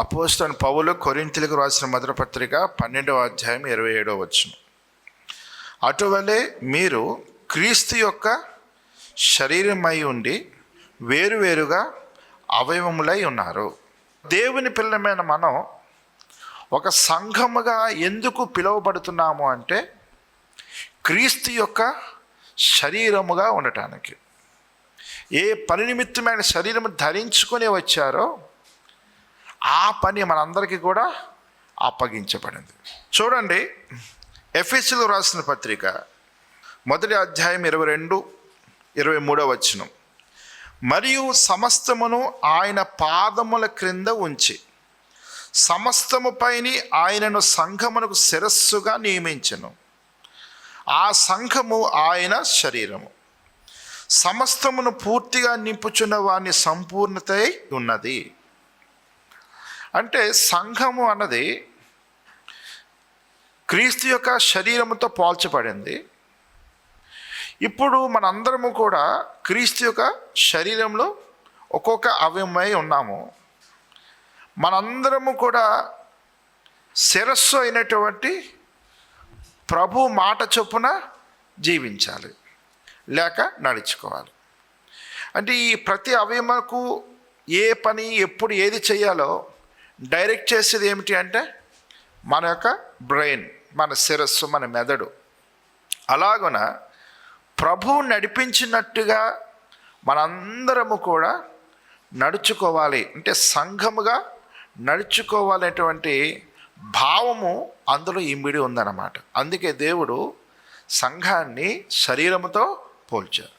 అపోస్తలుడైన పౌలు కొరింథీయులకు రాసిన మొదటి పత్రిక 12వ అధ్యాయం 27వ వచనం. అటువలే మీరు క్రీస్తు యొక్క శరీరమై ఉండి వేరువేరుగా అవయవములై ఉన్నారు. దేవుని పిల్లమైన మనం ఒక సంఘముగా ఎందుకు పిలువబడుతున్నాము అంటే క్రీస్తు యొక్క శరీరముగా ఉండటానికి. ఏ పని నిమిత్తమైన శరీరము ధరించుకొని వచ్చారో ఆ పని మనందరికీ కూడా అప్పగించబడింది. చూడండి, ఎఫెసీయులకు రాసిన పత్రిక 1వ అధ్యాయం 22-23వ వచనం. మరియు సమస్తమును ఆయన పాదముల క్రింద ఉంచి సమస్తముపైని ఆయనను సంఘమునకు శిరస్సుగా నియమించెను. ఆ సంఘము ఆయన శరీరము. సమస్తమును పూర్తిగా నింపుచున్న వాని సంపూర్ణత ఉన్నది. అంటే సంఘము అన్నది క్రీస్తు యొక్క శరీరముతో పోల్చబడింది. ఇప్పుడు మనందరము కూడా క్రీస్తు యొక్క శరీరంలో ఒక్కొక్క అవయవమై ఉన్నాము. మనందరము కూడా శిరస్సు అయినటువంటి ప్రభు మాట చొప్పున జీవించాలి, లేక నడుచుకోవాలి. అంటే ఈ ప్రతి అవయవముకు ఏ పని ఎప్పుడు ఏది చేయాలో డైరెక్ట్ చేసేది ఏమిటి అంటే మన యొక్క బ్రెయిన్, మన శిరస్సు, మన మెదడు. అలాగున ప్రభువు నడిపించినట్టుగా మనందరము కూడా నడుచుకోవాలి. అంటే సంఘముగా నడుచుకోవాలనేటువంటి భావము అందులో ఇమిడి ఉందన్నమాట. అందుకే దేవుడు సంఘాన్ని శరీరముతో పోల్చారు.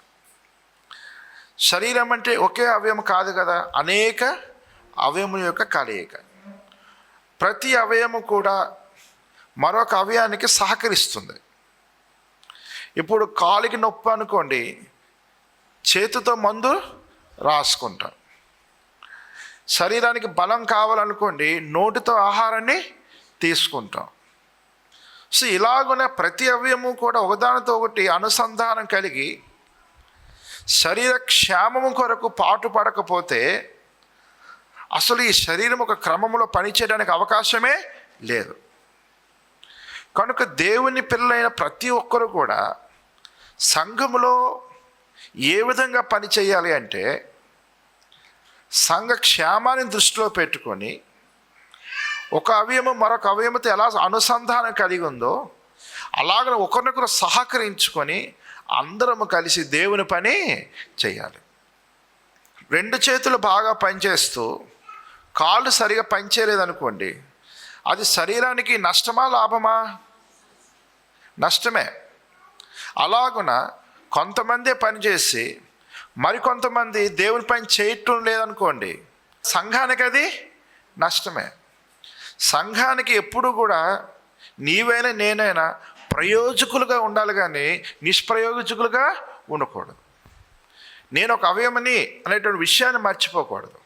శరీరం అంటే ఒకే అవయవం కాదు కదా, అనేక అవయవం యొక్క కలయిక. ప్రతి అవయవము కూడా మరొక అవయవానికి సహకరిస్తుంది. ఇప్పుడు కాలికి నొప్పి అనుకోండి, చేతితో మందు రాసుకుంటాం. శరీరానికి బలం కావాలనుకోండి, నోటితో ఆహారాన్ని తీసుకుంటాం. సో ఇలాగునే ప్రతి అవయవము కూడా ఒకదానితో ఒకటి అనుసంధానం కలిగి శరీర క్షేమము కొరకు పాటుపడకపోతే అసలు ఈ శరీరం ఒక క్రమంలో పనిచేయడానికి అవకాశమే లేదు. కనుక దేవుని పిల్లలైన ప్రతి ఒక్కరు కూడా సంఘములో ఏ విధంగా పని చేయాలి అంటే సంఘ క్షేమాన్ని దృష్టిలో పెట్టుకొని ఒక అవయవం మరొక అవయవంతో ఎలా అనుసంధానం కలిగి ఉందో అలాగ ఒకరినొకరు సహకరించుకొని అందరము కలిసి దేవుని పని చేయాలి. రెండు చేతులు బాగా పనిచేస్తూ కాళ్ళు సరిగా పనిచేయలేదనుకోండి, అది శరీరానికి నష్టమా లాభమా? నష్టమే. అలాగున కొంతమందే పనిచేసి మరికొంతమంది దేవుని పని చేయటం లేదనుకోండి, సంఘానికి అది నష్టమే. సంఘానికి ఎప్పుడు కూడా నీవైనా నేనైనా ప్రయోజకులుగా ఉండాలి, కానీ నిష్ప్రయోజకులుగా ఉండకూడదు. నేను ఒక అవయవమని అనేటువంటి విషయాన్ని మర్చిపోకూడదు.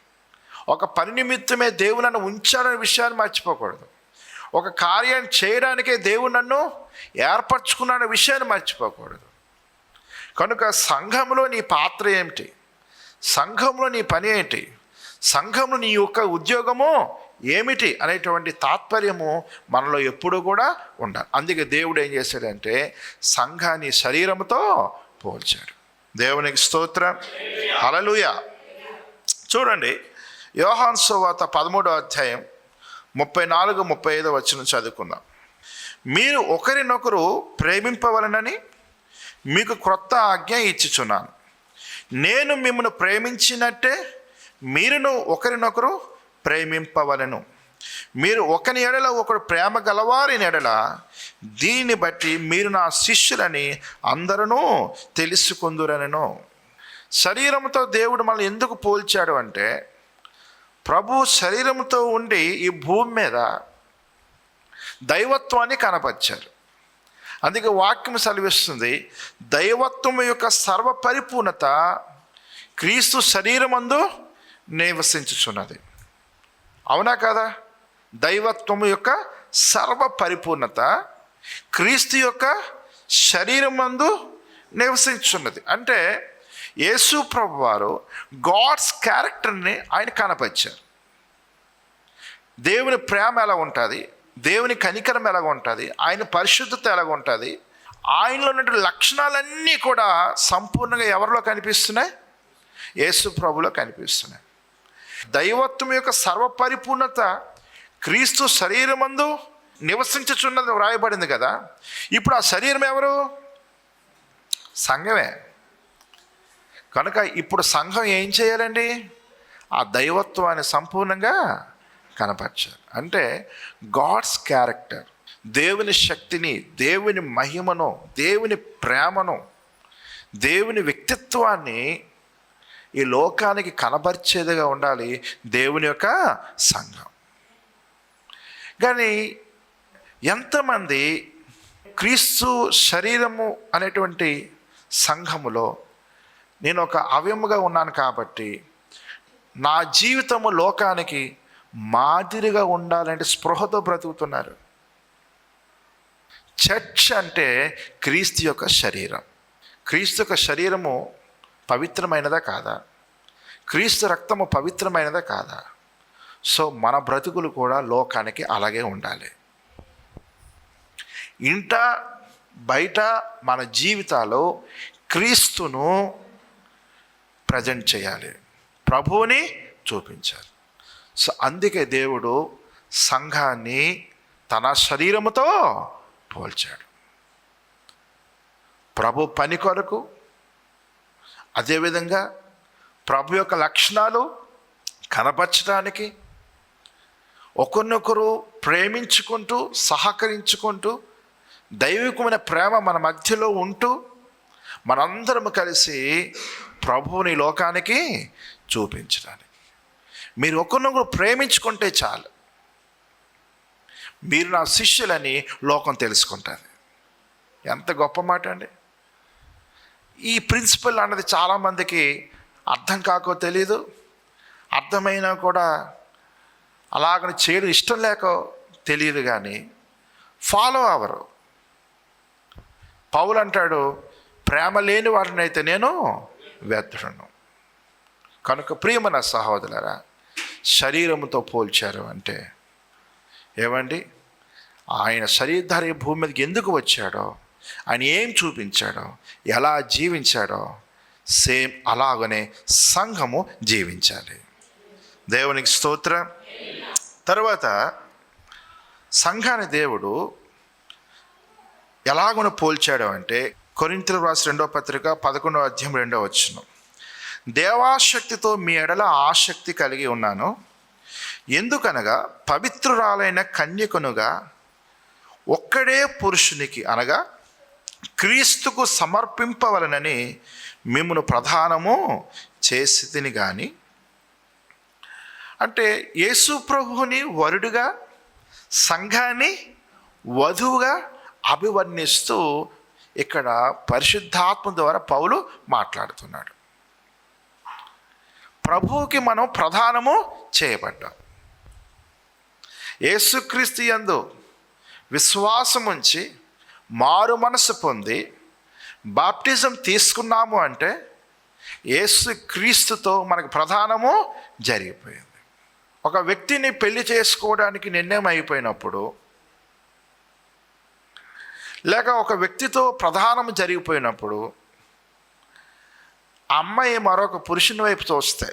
ఒక పని నిమిత్తమే దేవుడు నన్ను ఉంచాలనే విషయాన్ని మర్చిపోకూడదు. ఒక కార్యాన్ని చేయడానికే దేవుడు నన్ను ఏర్పరచుకున్న విషయాన్ని మర్చిపోకూడదు. కనుక సంఘంలో నీ పాత్ర ఏమిటి, సంఘంలో నీ పని ఏంటి, సంఘంలో నీ యొక్క ఉద్యోగము ఏమిటి అనేటువంటి తాత్పర్యము మనలో ఎప్పుడూ కూడా ఉండాలి. అందుకే దేవుడు ఏం చేశాడంటే సంఘాన్ని శరీరముతో పోల్చాడు. దేవునికి స్తోత్రం, హల్లెలూయా. చూడండి, యోహాను సువార్త 13వ అధ్యాయం 34-35 వచనం చదువుకుందాం. మీరు ఒకరినొకరు ప్రేమింపవలనని మీకు క్రొత్త ఆజ్ఞ ఇచ్చుచున్నాను. నేను మిమ్మల్ని ప్రేమించినట్టే మీరును ఒకరినొకరు ప్రేమింపవలను. మీరు ఒకని ఎడల ఒకడు ప్రేమ గలవారిని ఎడల దీన్ని బట్టి మీరు నా శిష్యులని అందరూ తెలుసుకుందురనెను. శరీరంతో దేవుడు మనల్ని ఎందుకు పోల్చాడు అంటే ప్రభు శరీరంతో ఉండి ఈ భూమి మీద దైవత్వాన్ని కనపరిచారు. అందుకే వాక్యం సెలవిస్తుంది, దైవత్వం యొక్క సర్వ పరిపూర్ణత క్రీస్తు శరీరమందు నివసించుచున్నది. అవునా కదా? దైవత్వము యొక్క సర్వ పరిపూర్ణత క్రీస్తు యొక్క శరీరమందు నివసించున్నది. అంటే యేసు ప్రభు వారు గాడ్స్ క్యారెక్టర్ని ఆయన కనపరిచారు. దేవుని ప్రేమ ఎలా ఉంటుంది, దేవుని కనికరం ఎలాగ ఉంటుంది, ఆయన పరిశుద్ధత ఎలాగ ఉంటుంది, ఆయనలో ఉన్నటువంటి లక్షణాలన్నీ కూడా సంపూర్ణంగా ఎవరిలో కనిపిస్తున్నాయి? యేసు ప్రభులో కనిపిస్తున్నాయి. దైవత్వం యొక్క సర్వపరిపూర్ణత క్రీస్తు శరీరమందు నివసించుచున్నది వ్రాయబడింది కదా. ఇప్పుడు ఆ శరీరం ఎవరు? సంఘమే. కనుక ఇప్పుడు సంఘం ఏం చేయాలండి? ఆ దైవత్వాన్ని సంపూర్ణంగా కనపరచాలి. అంటే గాడ్స్ క్యారెక్టర్, దేవుని శక్తిని, దేవుని మహిమను, దేవుని ప్రేమను, దేవుని వ్యక్తిత్వాన్ని ఈ లోకానికి కనబరిచేదిగా ఉండాలి దేవుని యొక్క సంఘం. కానీ ఎంతమంది క్రీస్తు శరీరము అనేటువంటి సంఘములో నేను ఒక అవయముగా ఉన్నాను కాబట్టి నా జీవితము లోకానికి మాదిరిగా ఉండాలంటే స్పృహతో బ్రతుకుతున్నారు. చర్చ్ అంటే క్రీస్తు యొక్క శరీరం. క్రీస్తు యొక్క శరీరము పవిత్రమైనదా కాదా? క్రీస్తు రక్తము పవిత్రమైనదా కాదా? సో మన బ్రతుకులు కూడా లోకానికి అలాగే ఉండాలి. ఇంట బయట మన జీవితాల్లో క్రీస్తును ప్రజెంట్ చేయాలి, ప్రభువుని చూపించాలి. సో అందుకే దేవుడు సంఘాన్ని తన శరీరముతో పోల్చాడు. ప్రభు పని కొరకు, అదేవిధంగా ప్రభు యొక్క లక్షణాలు కనపరచడానికి, ఒకరినొకరు ప్రేమించుకుంటూ సహకరించుకుంటూ దైవికమైన ప్రేమ మన మధ్యలో ఉంటూ మనందరం కలిసి ప్రభువుని లోకానికి చూపించడానికి. మీరు ఒకరినొకరు ప్రేమించుకుంటే చాలు, మీరు నా శిష్యులని లోకం తెలుసుకుంటుంది. ఎంత గొప్ప మాట అండి! ఈ ప్రిన్సిపల్ అన్నది చాలామందికి అర్థం కాకో తెలీదు, అర్థమైనా కూడా అలాగని చేయడం ఇష్టం లేకో తెలియదు, కానీ ఫాలో అవ్వరు. పౌలు అంటాడు, ప్రేమ లేని వాడినైతే నేను వ్యర్థుడను. కనుక ప్రియమైన సహోదరులారా, శరీరముతో పోల్చారు అంటే ఏమండి? ఆయన శరీరధారి భూమి మీదకి ఎందుకు వచ్చాడో, ఆయన ఏం చూపించాడో, ఎలా జీవించాడో సేమ్ అలాగనే సంఘము జీవించాలి. దేవునికి స్తోత్రం. తర్వాత సంఘాన్ని దేవుడు ఎలాగో పోల్చాడు అంటే కొరింథీయులకు రాసిన 2వ పత్రిక 11వ అధ్యాయం 2వ వచనం, దేవాశక్తితో మీ ఎడల ఆసక్తి కలిగి ఉన్నాను, ఎందుకనగా పవిత్రురాలైన కన్యకనుగా ఒక్కడే పురుషునికి అనగా క్రీస్తుకు సమర్పింపవలనని మిమ్మును ప్రధానము చేసి తిని. కానీ అంటే యేసు ప్రభువుని వరుడుగా సంఘాన్ని వధువుగా అభివర్ణిస్తూ ఇక్కడ పరిశుద్ధాత్మ ద్వారా పౌలు మాట్లాడుతున్నాడు. ప్రభువుకి మనం ప్రధానము చేయబడ్డాం. యేసుక్రీస్తు యందు విశ్వాసం ఉంచి మారు మనసు పొంది బాప్టిజం తీసుకున్నాము అంటే యేసుక్రీస్తుతో మనకు ప్రధానము జరిగిపోయింది. ఒక వ్యక్తిని పెళ్లి చేసుకోవడానికి నిర్ణయం అయిపోయినప్పుడు, లేక ఒక వ్యక్తితో ప్రధానము జరిగిపోయినప్పుడు అమ్మాయి మరొక పురుషుని వైపు చూస్తే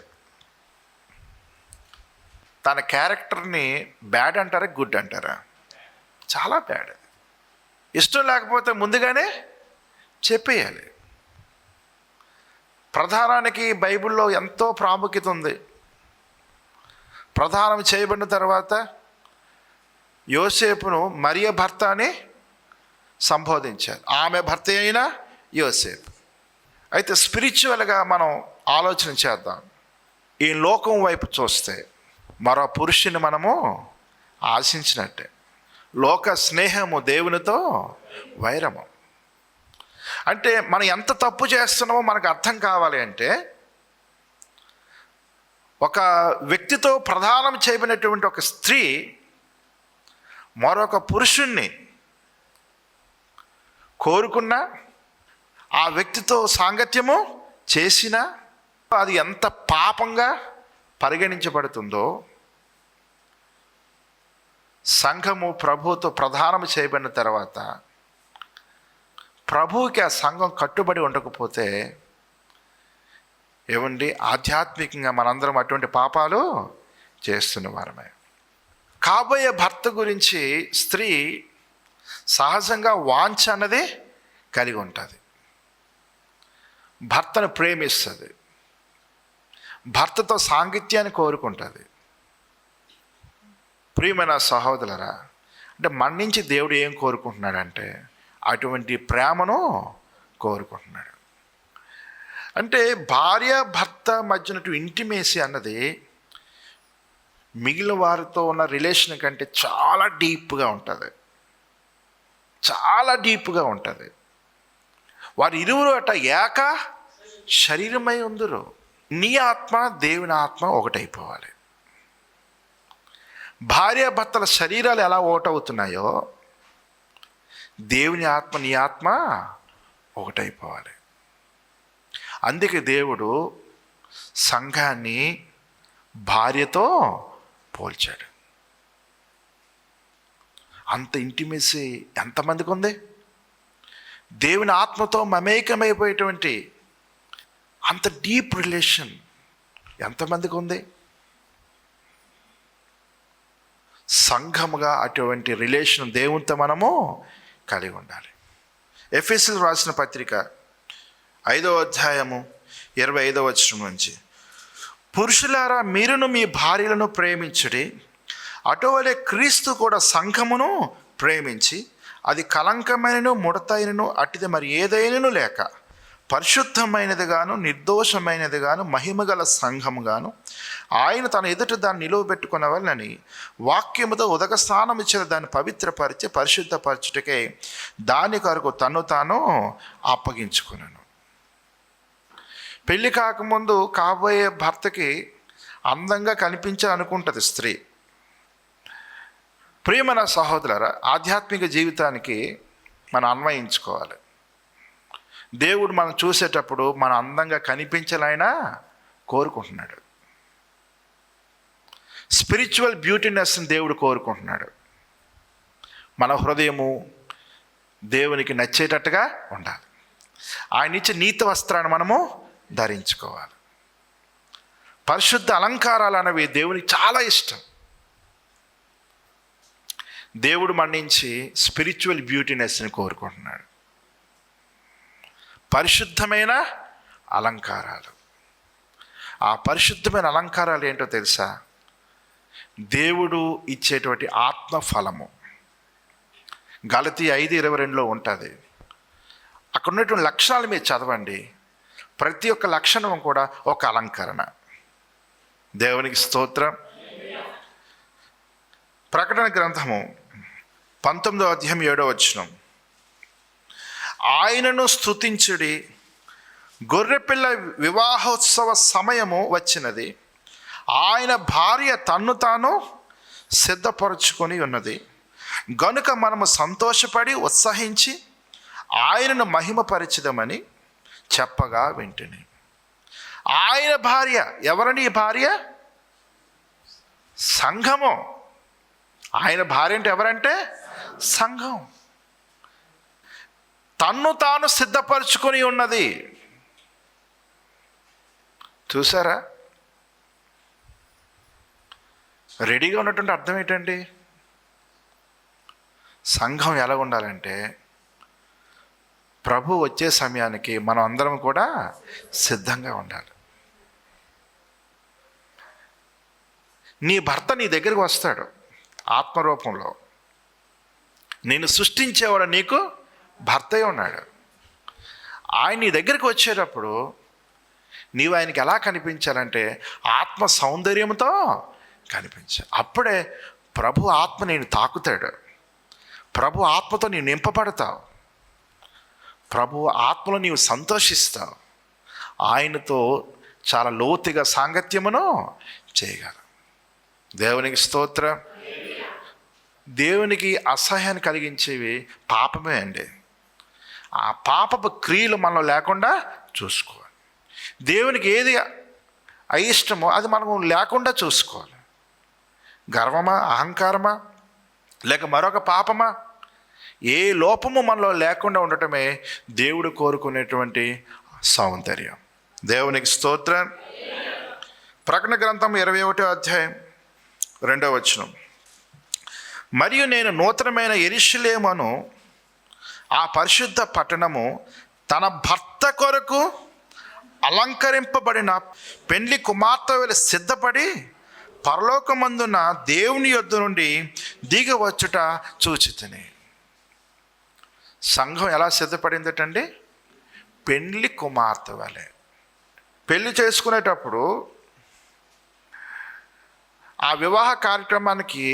తన క్యారెక్టర్ని బ్యాడ్ అంటారా గుడ్ అంటారా? చాలా బ్యాడ్. అది ఇష్టం లేకపోతే ముందుగానే చెప్పేయాలి. ప్రధానానికి బైబిల్లో ఎంతో ప్రాముఖ్యత ఉంది. ప్రధానం చేయబడిన తర్వాత యోసేపును మరియ భర్త అని సంబోధించారు, ఆమె భర్త అయిన యోసేపు. అయితే స్పిరిచువల్గా మనం ఆలోచన చేద్దాం. ఈ లోకం వైపు చూస్తే మరో పురుషుని మనము ఆశించినట్టే. లోక స్నేహము దేవునితో వైరము. అంటే మనం ఎంత తప్పు చేస్తున్నామో మనకు అర్థం కావాలి అంటే, ఒక వ్యక్తితో ప్రధానం చేయబడినటువంటి ఒక స్త్రీ మరొక పురుషుణ్ణి కోరుకున్నా, ఆ వ్యక్తితో సాంగత్యము చేసినా అది ఎంత పాపంగా పరిగణించబడుతుందో సంఘము ప్రభువుతో ప్రధానం చేయబడిన తర్వాత ప్రభువుకి ఆ సంఘం కట్టుబడి ఉండకపోతే ఏమండి, ఆధ్యాత్మికంగా మనందరం అటువంటి పాపాలు చేస్తున్న వారమే. కాబోయే భర్త గురించి స్త్రీ సహజంగా వాంఛ అన్నది కలిగి ఉంటుంది. భర్తను ప్రేమిస్తుంది, భర్తతో సాంగత్యాన్ని కోరుకుంటుంది. ప్రియమైన సహోదరులారా, అంటే మన నుంచి దేవుడు ఏం కోరుకుంటున్నాడంటే అటువంటి ప్రేమను కోరుకుంటున్నాడు. అంటే భార్య భర్త మధ్యన ఇంటిమేసీ అన్నది మిగిలిన వారితో ఉన్న రిలేషన్ కంటే చాలా డీప్గా ఉంటుంది, చాలా డీప్గా ఉంటుంది. వారి ఇరువురు అట ఏక శరీరమై ఉందురు. నీ ఆత్మ దేవుని ఆత్మ ఒకటైపోవాలి. భార్య భర్తల శరీరాలు ఎలా ఒకటవుతున్నాయో దేవుని ఆత్మ నీ ఆత్మ ఒకటైపోవాలి. అందుకే దేవుడు సంఘాన్ని భార్యతో పోల్చాడు. అంత ఇంటిమేసీ ఎంతమందికి ఉంది? దేవుని ఆత్మతో మమేకమైపోయేటువంటి అంత డీప్ రిలేషన్ ఎంతమందికి ఉంది? సంఘముగా అటువంటి రిలేషన్ దేవునితో మనము కలిగి ఉండాలి. ఎఫెసీయులకు రాసిన పత్రిక 5వ అధ్యాయము 25వ వచనం నుంచి, పురుషులారా మీరును మీ భార్యలను ప్రేమించుడి, అటువలే క్రీస్తు కూడా సంఘమును ప్రేమించి అది కలంకమైనను ముడతైనను అట్టిది మరి ఏదైనను లేక పరిశుద్ధమైనది గాను నిర్దోషమైనది గాను మహిమగల సంఘము గాను ఆయన తన ఎదుట దాన్ని నిలువబెట్టుకునవలనని వాక్యముతో ఉదక స్నానం ఇచ్చిన దాన్ని పవిత్రపరిచి పరిశుద్ధపరచుటకే దాని కొరకు తను తాను అప్పగించుకున్నాను. పెళ్ళి కాకముందు కాబోయే భర్తకి అందంగా కనిపించాలనుకుంటుంది స్త్రీ. ప్రియమైన సహోదరులారా, ఆధ్యాత్మిక జీవితానికి మనం అన్వయించుకోవాలి. దేవుడు మనం చూసేటప్పుడు మన అందంగా కనిపించాలైనా కోరుకుంటున్నాడు. స్పిరిచువల్ బ్యూటీనెస్ని దేవుడు కోరుకుంటున్నాడు. మన హృదయము దేవునికి నచ్చేటట్టుగా ఉండాలి. ఆయన ఇచ్చే నీతి వస్త్రాన్ని మనము ధరించుకోవాలి. పరిశుద్ధ అలంకారాలు అనేవి దేవునికి చాలా ఇష్టం. దేవుడు మన నుంచి స్పిరిచువల్ బ్యూటీనెస్ని కోరుకుంటున్నాడు. పరిశుద్ధమైన అలంకారాలు. ఆ పరిశుద్ధమైన అలంకారాలు ఏంటో తెలుసా? దేవుడు ఇచ్చేటువంటి ఆత్మ ఫలము. గలతీ 5:22లో ఉంటుంది. అక్కడ ఉన్నటువంటి లక్షణాలు మీరు చదవండి. ప్రతి ఒక్క లక్షణం కూడా ఒక అలంకరణ. దేవునికి స్తోత్రం. ప్రకటన గ్రంథము 19వ అధ్యాయం 7వ వచనం, ఆయనను స్తుతించుడి, గొర్రెపిల్ల వివాహోత్సవ సమయము వచ్చినది, ఆయన భార్య తన్ను తాను సిద్ధపరచుకొని ఉన్నది గనుక మనము సంతోషపడి ఉత్సహించి ఆయనను మహిమపరచుదామని చెప్పగా వింటిని. ఆయన భార్య ఎవరని? ఈ భార్య సంఘము. ఆయన భార్య అంటే ఎవరంటే సంఘం. తన్ను తాను సిద్ధపరచుకొని ఉన్నది. చూసారా? రెడీగా ఉన్నటువంటి అర్థం ఏంటండి? సంఘం ఎలా ఉండాలంటే ప్రభు వచ్చే సమయానికి మనం అందరం కూడా సిద్ధంగా ఉండాలి. నీ భర్త నీ దగ్గరికి వస్తాడు ఆత్మరూపంలో. నేను సృష్టించేవాడు నీకు భర్తే ఉన్నాడు. ఆయన నీ దగ్గరికి వచ్చేటప్పుడు నీవు ఆయనకి ఎలా కనిపించాలంటే ఆత్మ సౌందర్యంతో కనిపించాలి. అప్పుడే ప్రభు ఆత్మ నేను తాకుతాడు. ప్రభు ఆత్మతో నీవు నింపబడతావు. ప్రభు ఆత్మలో నీవు సంతోషిస్తావు. ఆయనతో చాలా లోతుగా సాంగత్యమును చేయగలవు. దేవునికి స్తోత్రం. దేవునికి అసహ్యాన్ని కలిగించేవి పాపమే అండి. ఆ పాపపు క్రియలు మనలో లేకుండా చూసుకోవాలి. దేవునికి ఏది అయిష్టమో అది మనము లేకుండా చూసుకోవాలి. గర్వమా, అహంకారమా, లేక మరొక పాపమా? ఏ లోపము మనలో లేకుండా ఉండటమే దేవుడు కోరుకునేటువంటి సౌందర్యం. దేవునికి స్తోత్రం. ప్రకటన గ్రంథం 21వ అధ్యాయం 2వ వచనం. మరియు నేను నూతనమైన యెరూషలేమును, ఆ పరిశుద్ధ పట్టణము తన భర్త కొరకు అలంకరింపబడిన పెండ్లి కుమార్తె వలె సిద్ధపడి పరలోకమందున్న దేవుని యొద్ద నుండి దిగవచ్చుట చూచితిని. సంఘం ఎలా సిద్ధపడిందటండి? పెండ్లి కుమార్తె వలె. పెళ్లి చేసుకునేటప్పుడు ఆ వివాహ కార్యక్రమానికి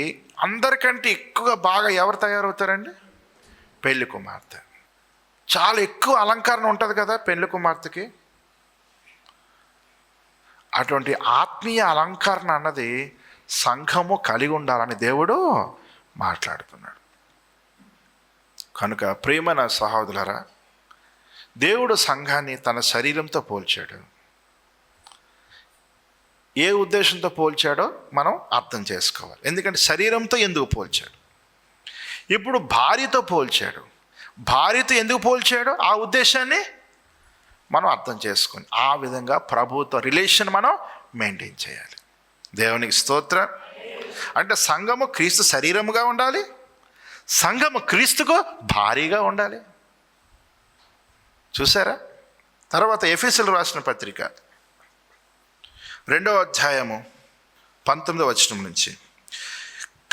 అందరికంటే ఎక్కువగా బాగా ఎవరు తయారవుతారండి? పెళ్లి కుమార్తె. చాలా ఎక్కువ అలంకరణ ఉంటుంది కదా పెళ్లి కుమార్తెకి. అటువంటి ఆత్మీయ అలంకరణ అన్నది సంఘము కలిగి ఉండాలని దేవుడు మాట్లాడుతున్నాడు. కనుక ప్రియమైన సహోదరులారా, దేవుడు సంఘాన్ని తన శరీరంతో పోల్చాడు. ఏ ఉద్దేశంతో పోల్చాడో మనం అర్థం చేసుకోవాలి. ఎందుకంటే శరీరంతో ఎందుకు పోల్చాడు? ఇప్పుడు భార్యతో పోల్చాడు. భార్యతో ఎందుకు పోల్చాడో ఆ ఉద్దేశాన్ని మనం అర్థం చేసుకొని ఆ విధంగా ప్రభుతో రిలేషన్ మనం మెయింటైన్ చేయాలి. దేవునికి స్తోత్రం. అంటే సంఘము క్రీస్తు శరీరముగా ఉండాలి, సంఘము క్రీస్తుకు భారీగా ఉండాలి. చూసారా? తర్వాత ఎఫెసీయులకు రాసిన పత్రిక 2వ అధ్యాయము 19వ వచనం నుంచి,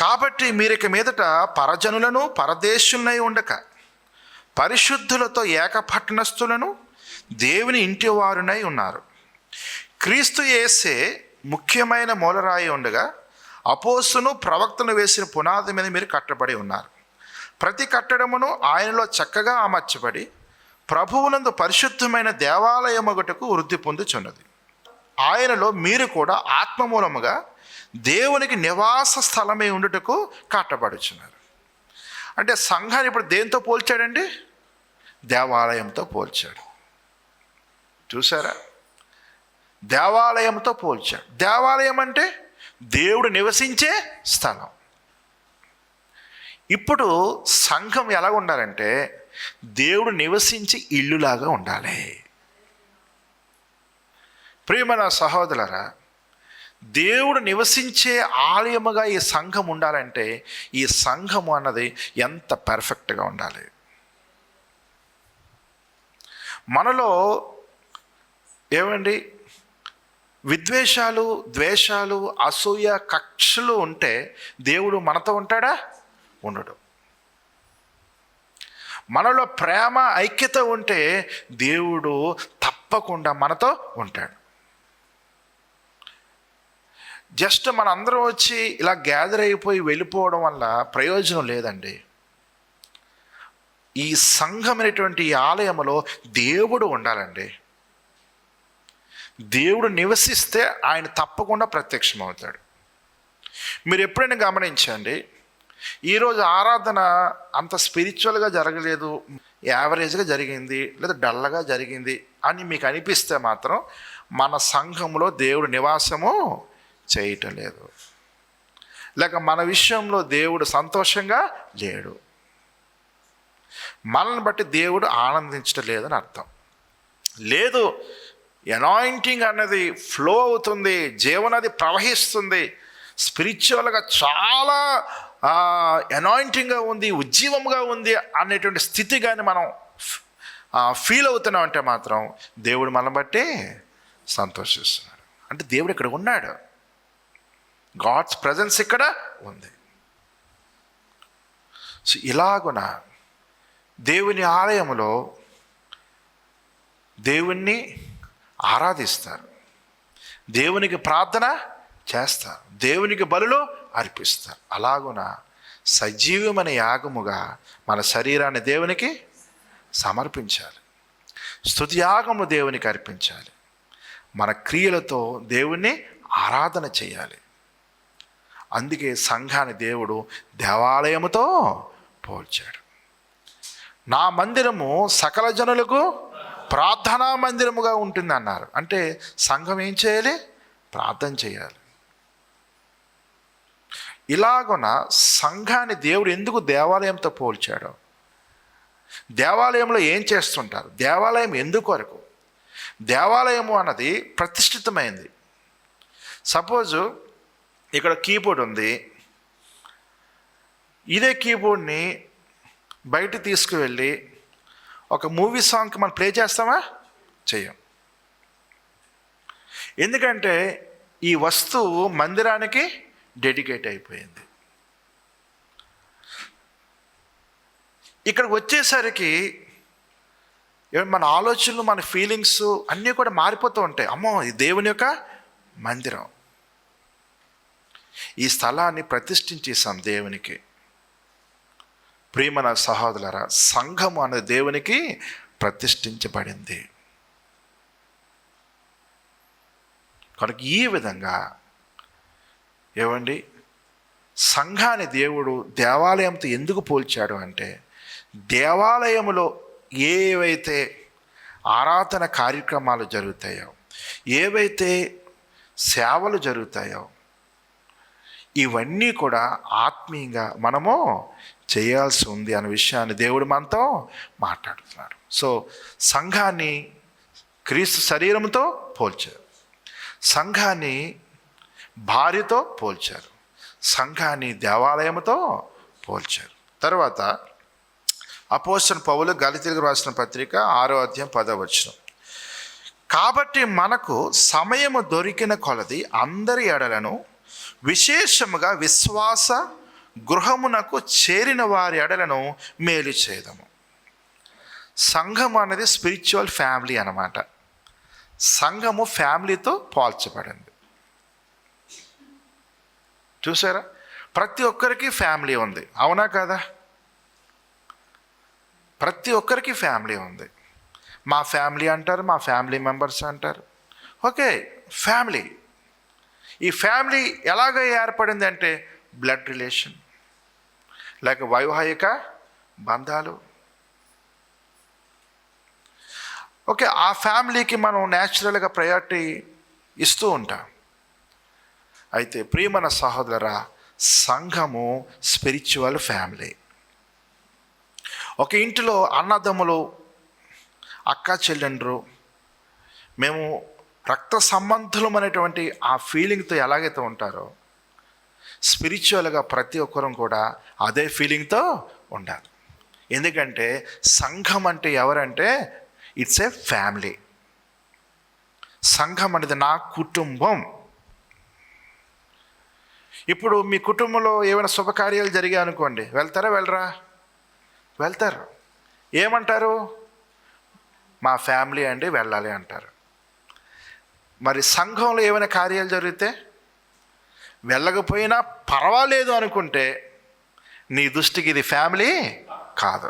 కాబట్టి మీరిక మీదట పరజనులను పరదేశులనై ఉండక పరిశుద్ధులతో ఏకపట్టణస్థులను దేవుని ఇంటి వారునై ఉన్నారు. క్రీస్తు యేసే ముఖ్యమైన మూలరాయి ఉండగా అపోస్తులను ప్రవక్తను వేసిన పునాది మీద మీరు కట్టబడి ఉన్నారు. ప్రతి కట్టడమును ఆయనలో చక్కగా అమర్చబడి ప్రభువునందు పరిశుద్ధమైన దేవాలయమొకటకు వృద్ధి పొందుచున్నది. ఆయనలో మీరు కూడా ఆత్మమూలముగా దేవునికి నివాస స్థలమే ఉండుటకు కట్టబడుచున్నారు. అంటే సంఘాన్ని ఇప్పుడు దేంతో పోల్చాడండి? దేవాలయంతో పోల్చాడు. చూసారా? దేవాలయంతో పోల్చాడు. దేవాలయం అంటే దేవుడు నివసించే స్థలం. ఇప్పుడు సంఘం ఎలా ఉండాలంటే దేవుడు నివసించే ఇల్లులాగా ఉండాలి. ప్రియమైన సహోదరులారా, దేవుడు నివసించే ఆలయముగా ఈ సంఘం ఉండాలంటే ఈ సంఘము అన్నది ఎంత పర్ఫెక్ట్గా ఉండాలి. మనలో ఏమండి విద్వేషాలు, ద్వేషాలు, అసూయ, కక్షలు ఉంటే దేవుడు మనతో ఉంటాడా? ఉండడు. మనలో ప్రేమ, ఐక్యత ఉంటే దేవుడు తప్పకుండా మనతో ఉంటాడు. జస్ట్ మనందరం వచ్చి ఇలా గ్యాదర్ అయిపోయి వెళ్ళిపోవడం వల్ల ప్రయోజనం లేదండి. ఈ సంఘమైనటువంటి ఈ ఆలయంలో దేవుడు ఉండాలండి. దేవుడు నివసిస్తే ఆయన తప్పకుండా ప్రత్యక్షమవుతాడు. మీరు ఎప్పుడైనా గమనించండి, ఈరోజు ఆరాధన అంత స్పిరిచువల్గా జరగలేదు, యావరేజ్గా జరిగింది లేదా డల్గా జరిగింది అని మీకు అనిపిస్తే మాత్రం మన సంఘంలో దేవుడు నివాసము చేయటం లేదు, లేక మన విషయంలో దేవుడు సంతోషంగా లేడు, మనల్ని బట్టి దేవుడు ఆనందించడం లేదని అర్థం. లేదు, అనాయింటింగ్ అన్నది ఫ్లో అవుతుంది, జీవనది ప్రవహిస్తుంది, స్పిరిచువల్గా చాలా అనాయింటింగ్గా ఉంది, ఉజ్జీవంగా ఉంది అనేటువంటి స్థితి కానీ మనం ఫీల్ అవుతున్నాం అంటే మాత్రం దేవుడు మనల్ని బట్టి సంతోషిస్తున్నాడు. అంటే దేవుడు ఇక్కడ ఉన్నాడు, గాడ్స్ ప్రజెన్స్ ఇక్కడ ఉంది. సో ఇలాగున దేవుని ఆలయంలో దేవుణ్ణి ఆరాధిస్తారు, దేవునికి ప్రార్థన చేస్తారు, దేవునికి బలులు అర్పిస్తారు. అలాగున సజీవమైన యాగముగా మన శరీరాన్ని దేవునికి సమర్పించాలి, స్తుతి యాగము దేవునికి అర్పించాలి, మన క్రియలతో దేవుణ్ణి ఆరాధన చేయాలి. అందుకే సంఘాన్ని దేవుడు దేవాలయముతో పోల్చాడు. నా మందిరము సకల జనులకు ప్రార్థనా మందిరముగా ఉంటుంది అన్నారు. అంటే సంఘం ఏం చేయాలి? ప్రార్థన చేయాలి. ఇలాగున సంఘాన్ని దేవుడు ఎందుకు దేవాలయంతో పోల్చాడు? దేవాలయంలో ఏం చేస్తుంటారు? దేవాలయం ఎందుకొరకు? దేవాలయము అన్నది ప్రతిష్ఠితమైంది. సపోజు ఇక్కడ కీబోర్డ్ ఉంది. ఇదే కీబోర్డ్ని బయట తీసుకువెళ్ళి ఒక మూవీ సాంగ్కి మనం ప్లే చేస్తామా? చెయ్యం. ఎందుకంటే ఈ వస్తువు మందిరానికి డెడికేట్ అయిపోయింది. ఇక్కడికి వచ్చేసరికి మన ఆలోచనలు, మన ఫీలింగ్స్ అన్నీ కూడా మారిపోతూ ఉంటాయి. అమ్మో, ఇది దేవుని యొక్క మందిరం, ఈ స్థలాన్ని ప్రతిష్ఠించేసాం దేవునికి. ప్రియమైన సహోదరులారా, సంఘము అనేది దేవునికి ప్రతిష్ఠించబడింది. కనుక ఈ విధంగా ఏమండి, సంఘాన్ని దేవుడు దేవాలయంతో ఎందుకు పోల్చాడు అంటే, దేవాలయములో ఏవైతే ఆరాధన కార్యక్రమాలు జరుగుతాయో, ఏవైతే సేవలు జరుగుతాయో, ఇవన్నీ కూడా ఆత్మీయంగా మనము చేయాల్సి ఉంది అనే విషయాన్ని దేవుడు మనతో మాట్లాడుతున్నాడు. సో సంఘాన్ని క్రీస్తు శరీరంతో పోల్చారు, సంఘాన్ని భార్యతో పోల్చారు, సంఘాన్ని దేవాలయంతో పోల్చారు. తర్వాత అపోస్తలుడైన పౌలు గలతీయులకు రాసిన పత్రిక 6వ అధ్యాయం 10వ వచనం, కాబట్టి మనకు సమయము దొరికిన కొలది అందరి ఎడలను, విశేషముగా విశ్వాస గృహమునకు చేరిన వారి ఎడలను మేలు చేయదము. సంఘం అనేది స్పిరిచువల్ ఫ్యామిలీ అన్నమాట. సంఘము ఫ్యామిలీతో పోల్చబడింది. చూసారా? ప్రతి ఒక్కరికి ఫ్యామిలీ ఉంది, అవునా కదా? ప్రతి ఒక్కరికి ఫ్యామిలీ ఉంది. మా ఫ్యామిలీ అంటారు, మా ఫ్యామిలీ మెంబర్స్ అంటారు. Okay, family. ఈ ఫ్యామిలీ ఎలాగ ఏర్పడింది అంటే బ్లడ్ రిలేషన్, లేక వైవాహిక బంధాలు. ఓకే, ఆ ఫ్యామిలీకి మనం న్యాచురల్గా ప్రయారిటీ ఇస్తూ ఉంటాం. అయితే ప్రియమైన సహోదరులారా, సంఘము స్పిరిచువల్ ఫ్యామిలీ. ఒక ఇంటిలో అన్నదమ్ములు, అక్క చెల్లెండ్రు, మేము రక్త సంబంధులం అనేటువంటి ఆ ఫీలింగ్తో ఎలాగైతే ఉంటారో, స్పిరిచువల్గా ప్రతి ఒక్కరం కూడా అదే ఫీలింగ్తో ఉండాలి. ఎందుకంటే సంఘం అంటే ఎవరంటే ఇట్స్ ఏ ఫ్యామిలీ. సంఘం అనేది నా కుటుంబం. ఇప్పుడు మీ కుటుంబంలో ఏమైనా శుభకార్యాలు జరిగాయి అనుకోండి, వెళ్తారా వెళ్ళరా? వెళ్తారు. ఏమంటారు? మా ఫ్యామిలీ అండి, వెళ్ళాలి అంటారు. మరి సంఘంలో ఏమైనా కార్యాలు జరిగితే వెళ్ళకపోయినా పర్వాలేదు అనుకుంటే నీ దృష్టికి ఇది ఫ్యామిలీ కాదు.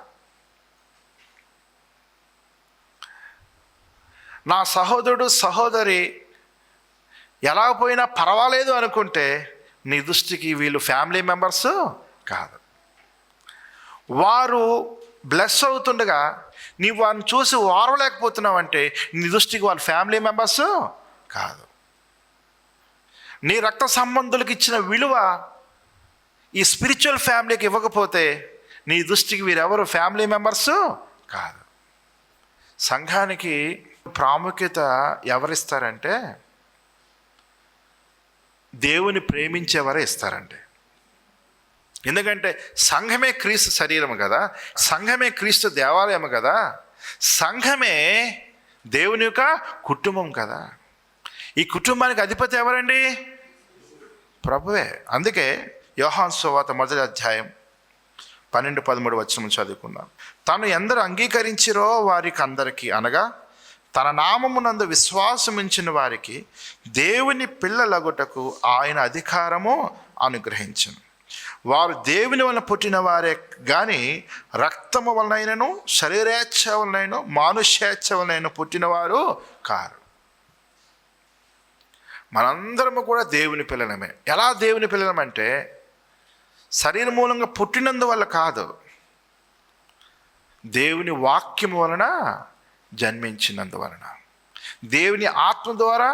నా సహోదరుడు సహోదరి ఎలా పోయినా పర్వాలేదు అనుకుంటే నీ దృష్టికి వీళ్ళు ఫ్యామిలీ మెంబర్స్ కాదు. వారు బ్లెస్ అవుతుండగా నీవు వారిని చూసి ఓర్వలేకపోతున్నావు అంటే నీ దృష్టికి వాళ్ళు ఫ్యామిలీ మెంబర్స్ కాదు. నీ రక్త సంబంధులకు ఇచ్చిన విలువ ఈ స్పిరిచువల్ ఫ్యామిలీకి ఇవ్వకపోతే నీ దృష్టికి వీరెవరు ఫ్యామిలీ మెంబర్స్ కాదు. సంఘానికి ప్రాముఖ్యత ఎవరిస్తారంటే దేవుని ప్రేమించేవారే ఇస్తారండి. ఎందుకంటే సంఘమే క్రీస్తు శరీరం కదా, సంఘమే క్రీస్తు దేవాలయం కదా, సంఘమే దేవుని యొక్క కుటుంబం కదా. ఈ కుటుంబానికి అధిపతి ఎవరండి? ప్రభువే. అందుకే యోహాను సువార్త 1వ అధ్యాయం 12-13 వచనం చదువుకుందాం. తను ఎందరు అంగీకరించిరో వారికి అందరికీ, అనగా తన నామమునందు విశ్వాసముంచిన వారికి దేవుని పిల్లలగుటకు ఆయన అధికారము అనుగ్రహించును. వారు దేవుని వలన పుట్టిన వారే కానీ రక్తము వలనైనను శరీరేచ్ఛ వలనైనా మానుష్యేచ్ఛ వలనైనా పుట్టినవారు కారు. మనందరము కూడా దేవుని పిల్లలమే. ఎలా దేవుని పిల్లలమంటే శరీర మూలంగా పుట్టినందువల్ల కాదు, దేవుని వాక్యము వలన జన్మించినందువలన, దేవుని ఆత్మ ద్వారా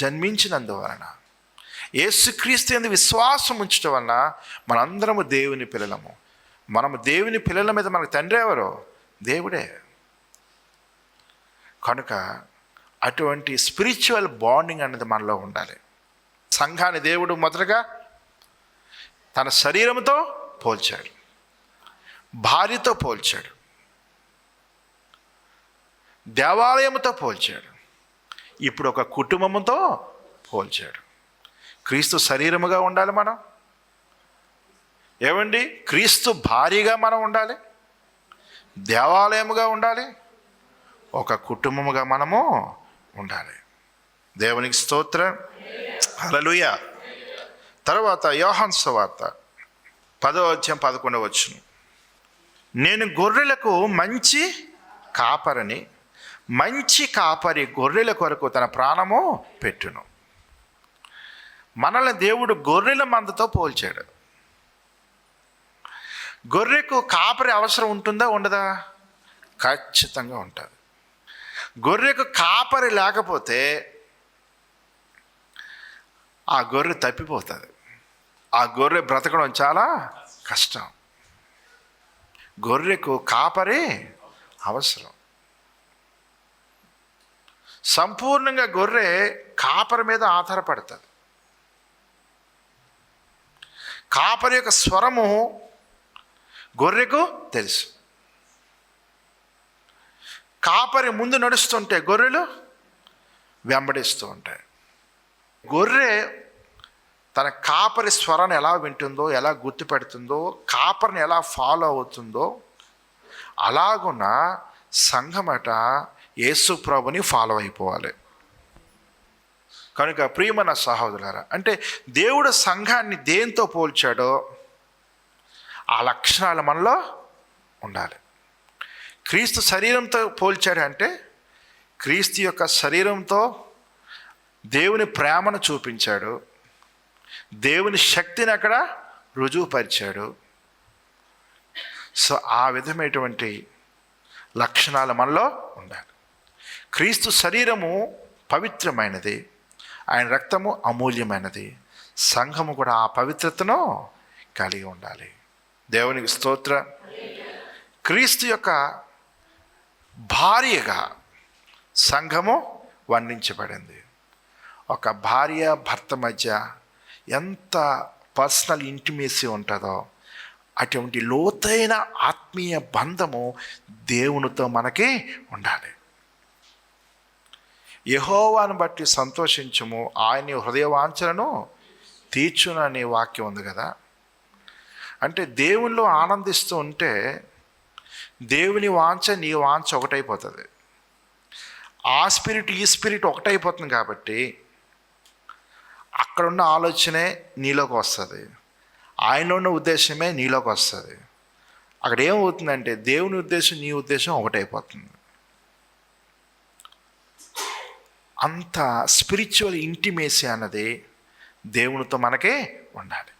జన్మించినందువలన. యేసుక్రీస్తు యందు విశ్వాసం ఉంచడం వలన మనందరము దేవుని పిల్లలము. మనము దేవుని పిల్లల మీద మనకు తండ్రి ఎవరో? దేవుడే. కనుక అటువంటి స్పిరిచువల్ బాండింగ్ అనేది మనలో ఉండాలి. సంఘాన్ని దేవుడు మొదటగా తన శరీరంతో పోల్చాడు, భార్యతో పోల్చాడు, దేవాలయంతో పోల్చాడు, ఇప్పుడు ఒక కుటుంబంతో పోల్చాడు. క్రీస్తు శరీరముగా ఉండాలి మనం. ఏమండి, క్రీస్తు భార్యగా మనం ఉండాలి, దేవాలయముగా ఉండాలి, ఒక కుటుంబముగా మనము ఉండాలి. దేవునికి స్తోత్రం. హల్లెలూయా. తర్వాత యోహాను సువార్త 10:11. నేను గొర్రెలకు మంచి కాపరిని, మంచి కాపరి గొర్రెల కొరకు తన ప్రాణము పెట్టును. మనల్ని దేవుడు గొర్రెల మందతో పోల్చాడు. గొర్రెకు కాపరి అవసరం ఉంటుందా ఉండదా? ఖచ్చితంగా ఉంటుంది. గొర్రెకు కాపరి లేకపోతే ఆ గొర్రె తప్పిపోతుంది. ఆ గొర్రె బ్రతకడం చాలా కష్టం. గొర్రెకు కాపరి అవసరం. సంపూర్ణంగా గొర్రె కాపరి మీద ఆధారపడుతుంది. కాపరి యొక్క స్వరము గొర్రెకు తెలుసు. కాపరి ముందు నడుస్తుంటే గొర్రెలు వెంబడిస్తూ ఉంటాయి. గొర్రె తన కాపరి స్వరాన్ని ఎలా వింటుందో, ఎలా గుర్తుపెడుతుందో, కాపరిని ఎలా ఫాలో అవుతుందో, అలాగున్న సంఘమట యేసు ప్రభుని ఫాలో అయిపోవాలి. కనుక ప్రియమైన సహోదరులారా, అంటే దేవుడు సంఘాన్ని దేంతో పోల్చాడో ఆ లక్షణాలు మనలో ఉండాలి. క్రీస్తు శరీరంతో పోల్చాడు అంటే క్రీస్తు యొక్క శరీరంతో దేవుని ప్రేమను చూపించాడు, దేవుని శక్తిని అక్కడ రుజువుపరిచాడు. సో ఆ విధమైనటువంటి లక్షణాలు మనలో ఉండాలి. క్రీస్తు శరీరము పవిత్రమైనది, ఆయన రక్తము అమూల్యమైనది. సంఘము కూడా ఆ పవిత్రతను కలిగి ఉండాలి. దేవునికి స్తోత్ర. క్రీస్తు యొక్క భార్యగా సంఘము వర్ణించబడింది. ఒక భార్య భర్త మధ్య ఎంత పర్సనల్ ఇంటిమేసీ ఉంటుందో అటువంటి లోతైన ఆత్మీయ బంధము దేవునితో మనకి ఉండాలి. యెహోవాను బట్టి సంతోషించుము, ఆయన హృదయవాంఛలను తీర్చుననే వాక్యం ఉంది కదా. అంటే దేవునిలో ఆనందిస్తూ ఉంటే దేవుని వాంఛ నీ వాంఛ ఒకటైపోతుంది. ఆ స్పిరిట్ ఈ స్పిరిట్ ఒకటైపోతుంది కాబట్టి అక్కడున్న ఆలోచనే నీలోకి వస్తుంది, ఆయనలో ఉన్న ఉద్దేశమే నీలోకి వస్తుంది. అక్కడ ఏమవుతుందంటే దేవుని ఉద్దేశం నీ ఉద్దేశం ఒకటైపోతుంది. అంత స్పిరిచువల్ ఇంటిమేసీ అన్నది దేవునితో మనకే ఉండాలి.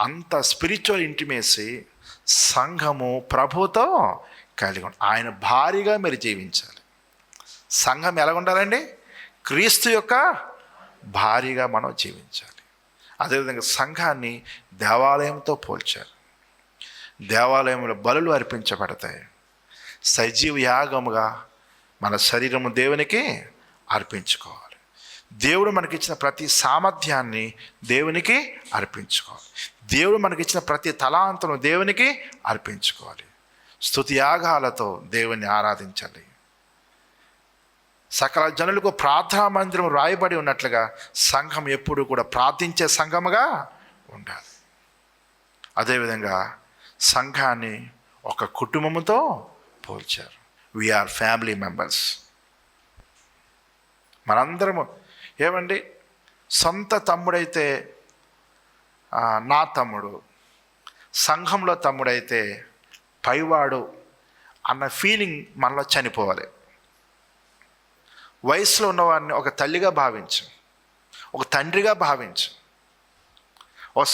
అంత స్పిరిచువల్ ఇంటిమేసీ సంఘము ప్రభుతో కలిగి ఉండాలి. ఆయన భారీగా మీరు జీవించాలి. సంఘం ఎలా ఉండాలండి? క్రీస్తు యొక్క భారీగా మనం జీవించాలి. అదేవిధంగా సంఘాన్ని దేవాలయంతో పోల్చారు. దేవాలయంలో బలులు అర్పించబడతాయి. సజీవ యాగముగా మన శరీరము దేవునికి అర్పించుకోవాలి. దేవుడు మనకిచ్చిన ప్రతి సామర్థ్యాన్ని దేవునికి అర్పించుకోవాలి. దేవుడు మనకిచ్చిన ప్రతి తలాంతను దేవునికి అర్పించుకోవాలి. స్తుతి యాగాలతో దేవుని ఆరాధించాలి. సకల జనులకు ప్రార్థనా మందిరం రాయబడి ఉన్నట్లుగా సంఘం ఎప్పుడు కూడా ప్రార్థించే సంఘముగా ఉండాలి. అదేవిధంగా సంఘాన్ని ఒక కుటుంబముతో పోల్చారు. We are family members. మనందరము ఏమండి, సొంత తమ్ముడైతే నా తమ్ముడు, సంఘంలో తమ్ముడైతే పైవాడు అన్న ఫీలింగ్ మనలో చనిపోవాలి. వయసులో ఉన్నవాడిని ఒక తల్లిగా భావించు, ఒక తండ్రిగా భావించు, ఒక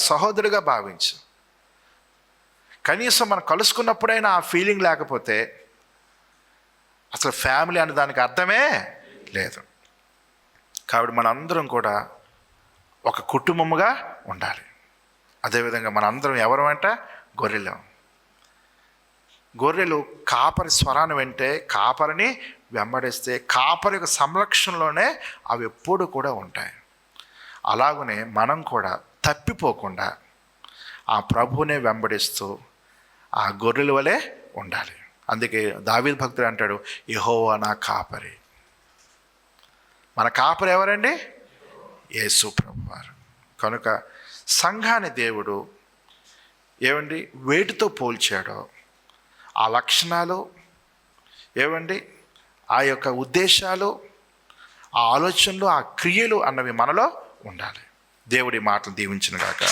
సహోదరిగా భావించు. కనీసం మనం కలుసుకున్నప్పుడైనా ఆ ఫీలింగ్ లేకపోతే అసలు ఫ్యామిలీ అనే దానికి అర్థమే లేదు. కాబట్టి మనందరం కూడా ఒక కుటుంబముగా ఉండాలి. అదేవిధంగా మన అందరం ఎవరమంట? గొర్రెలం. గొర్రెలు కాపరి స్వరాన్ని వింటే, కాపరిని వెంబడిస్తే, కాపరి యొక్క సంరక్షణలోనే అవి ఎప్పుడు కూడా ఉంటాయి. అలాగనే మనం కూడా తప్పిపోకుండా ఆ ప్రభువునే వెంబడిస్తూ ఆ గొర్రెల వలె ఉండాలి. అందుకే దావీదు భక్తుడు అంటాడు, యెహోవా నా కాపరి. మన కాపరి ఎవరండి? యేసు ప్రభువారు. కనుక సంఘాన్ని దేవుడు ఏమండి వేటితో పోల్చాడో ఆ లక్షణాలు ఏమండి, ఆ యొక్క ఉద్దేశాలు, ఆ ఆలోచనలు, ఆ క్రియలు అన్నవి మనలో ఉండాలి. దేవుడి మాటలు దీవించును గాక.